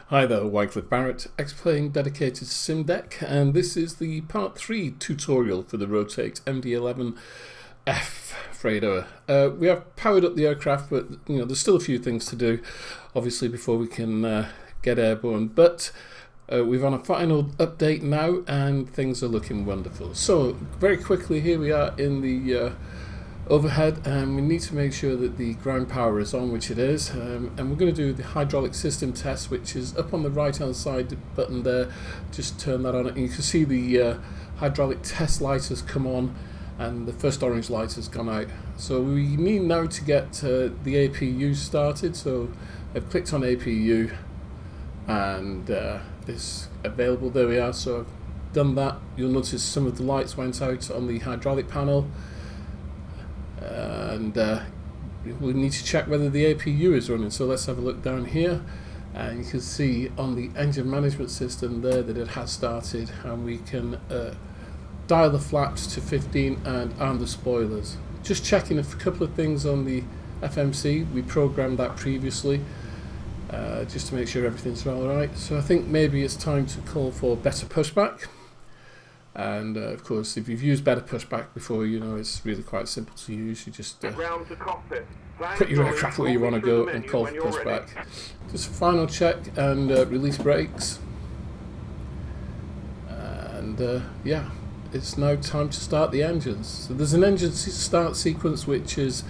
Hi there, Wycliffe Barrett, Xplane dedicated to SimDECK, and this is the part 3 tutorial for the Rotate MD-11F freighter. We have powered up the aircraft, but there's still a few things to do, obviously, before we can get airborne. But we've on a final update now, and things are looking wonderful. So very quickly, here we are in the overhead, and we need to make sure that the ground power is on, which it is, and we're going to do the hydraulic system test, which is up on the right hand side button there. Just turn that on and you can see the hydraulic test light has come on and the first orange light has gone out. So we need now to get the APU started, so I've clicked on APU and it's available. There we are. So I've done that. You'll notice some of the lights went out on the hydraulic panel. And we need to check whether the APU is running, so let's have a look down here, and you can see on the engine management system there that it has started, and we can dial the flaps to 15 and arm the spoilers. Just checking a couple of things on the FMC. We programmed that previously just to make sure everything's alright. So I think maybe it's time to call for better pushback. And of course, if you've used better pushback before, you know it's really quite simple to use. You just put your aircraft where you want to go and call for pushback. Just a final check and release brakes. And yeah, it's now time to start the engines. So there's an engine start sequence which is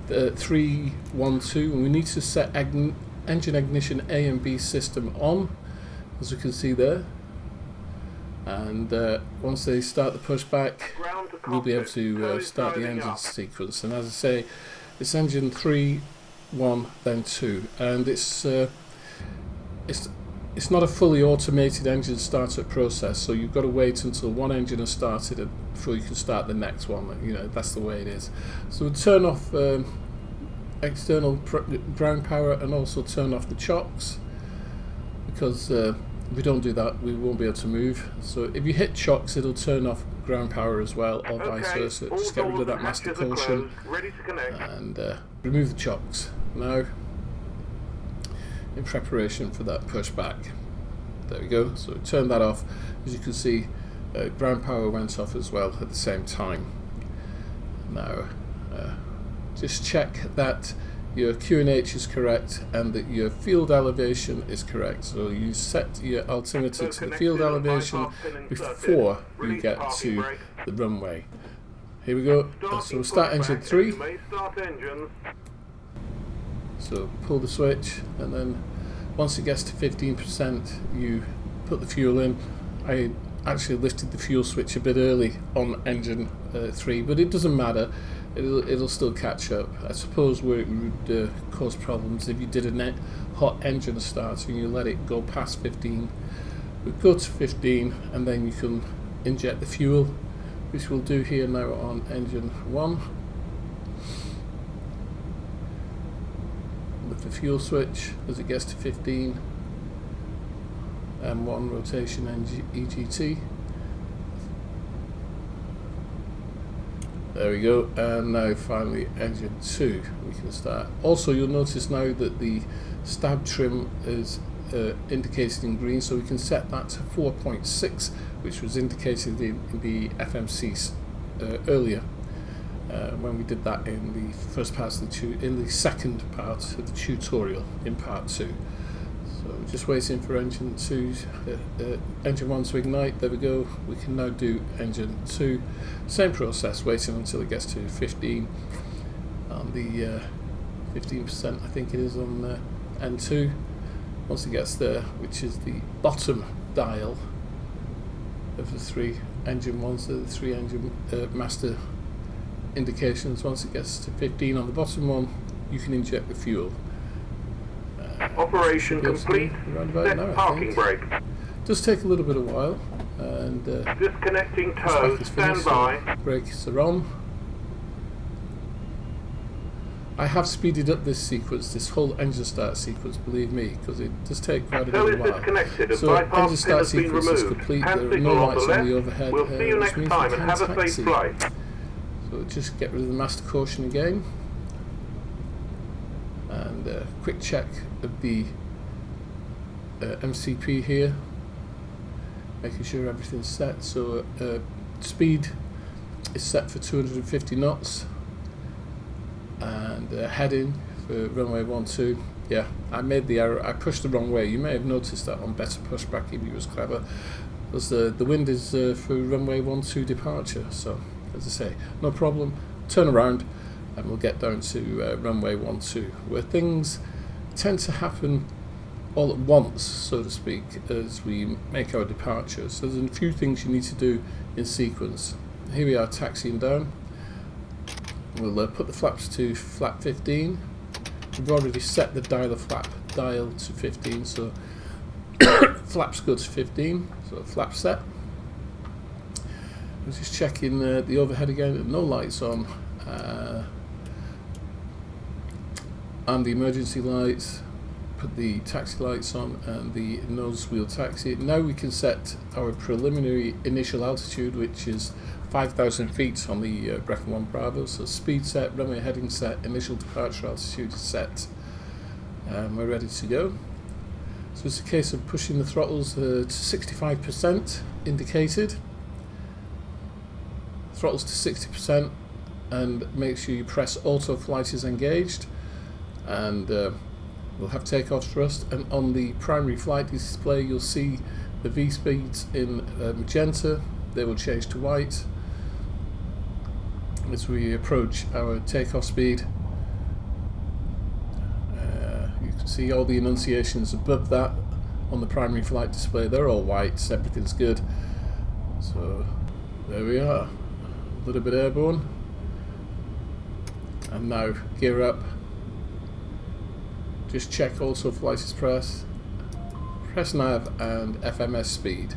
3, 1, 2, and we need to set engine ignition A and B system on, as you can see there. And once they start the pushback, we'll be able to start the engine sequence. And as I say, it's engine 3, 1, then 2, and it's not a fully automated engine startup process. So you've got to wait until one engine has started before you can start the next one. That's the way it is. So we'll turn off external ground power and also turn off the chocks, because if we don't do that, we won't be able to move. So if you hit chocks, it'll turn off ground power as well, or vice versa. Just get rid of that master caution and remove the chocks now, in preparation for that pushback. There we go. So turn that off. As you can see, ground power went off as well at the same time. Now just check that your QNH is correct and that your field elevation is correct. So you set your altimeter to the field elevation before you get to the runway. Here we go. So we'll start engine 3. So pull the switch, and then once it gets to 15%, you put the fuel in. I actually lifted the fuel switch a bit early on engine 3, but it doesn't matter. It'll still catch up. I suppose where it would cause problems if you did a hot engine start and you let it go past 15. We go to 15 and then you can inject the fuel, which we'll do here now on engine 1. With the fuel switch as it gets to 15, M1 rotation EGT. There we go, and now finally engine 2 we can start. Also, you'll notice now that the stab trim is indicated in green, so we can set that to 4.6, which was indicated in the FMC earlier when we did that in the first part of the second part of the tutorial in part 2. So we're just waiting for engine 1 to ignite. There we go. We can now do engine 2. Same process, waiting until it gets to 15. On the 15%, I think it is on N2. Once it gets there, which is the bottom dial of the 3 engine ones, the 3 engine master indications. Once it gets to 15 on the bottom one, you can inject the fuel. Operation complete. Set parking brake. Does take a little bit of while, and disconnecting tow. Stand by. So brakes are on. I have speeded up this sequence, this whole engine start sequence, believe me, because it does take quite a bit of while. So engine start sequence is complete. There are no lights on the overhead. We'll see you next time and have a safe flight. So just get rid of the master caution again. And quick check of the MCP here, making sure everything's set. So speed is set for 250 knots, and heading for runway 12. Yeah, I made the error. I pushed the wrong way. You may have noticed that on better pushback if you was clever, because the wind is for runway 12 departure. So as I say, no problem. Turn around and we'll get down to runway 12, where things tend to happen all at once, so to speak, as we make our departure. So there's a few things you need to do in sequence. Here we are taxiing down. We'll put the flaps to flap 15. We've already set the dial to 15, so flaps go to 15, so flap set. I'm just checking the overhead again, no lights on, and the emergency lights. Put the taxi lights on and the nose wheel taxi. Now we can set our preliminary initial altitude, which is 5,000 feet on the Brecken 1 Bravo. So speed set, runway heading set, initial departure altitude is set. We're ready to go. So it's a case of pushing the throttles to 65% indicated. Throttles to 60%, and make sure you press auto flight is engaged, and we'll have takeoff thrust. And on the primary flight display you'll see the V speeds in magenta. They will change to white as we approach our takeoff speed. You can see all the enunciations above that on the primary flight display. They're all white, everything's good. So there we are, a little bit airborne, and now gear up. Just check also flight is press nav and FMS speed,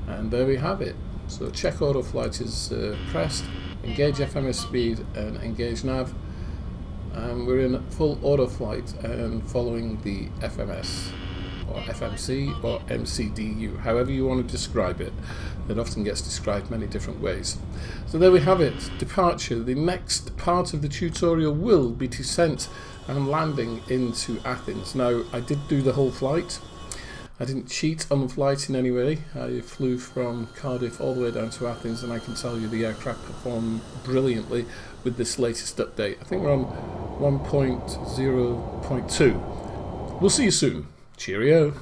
and there we have it. So check auto flight is pressed, engage FMS speed and engage nav, and we're in full auto flight and following the FMS or FMC or MCDU, however you want to describe it. It often gets described many different ways. So there we have it, departure. The next part of the tutorial will be descent and landing into Athens. Now, I did do the whole flight. I didn't cheat on the flight in any way. I flew from Cardiff all the way down to Athens, and I can tell you the aircraft performed brilliantly with this latest update. I think we're on 1.0.2. We'll see you soon. Cheerio.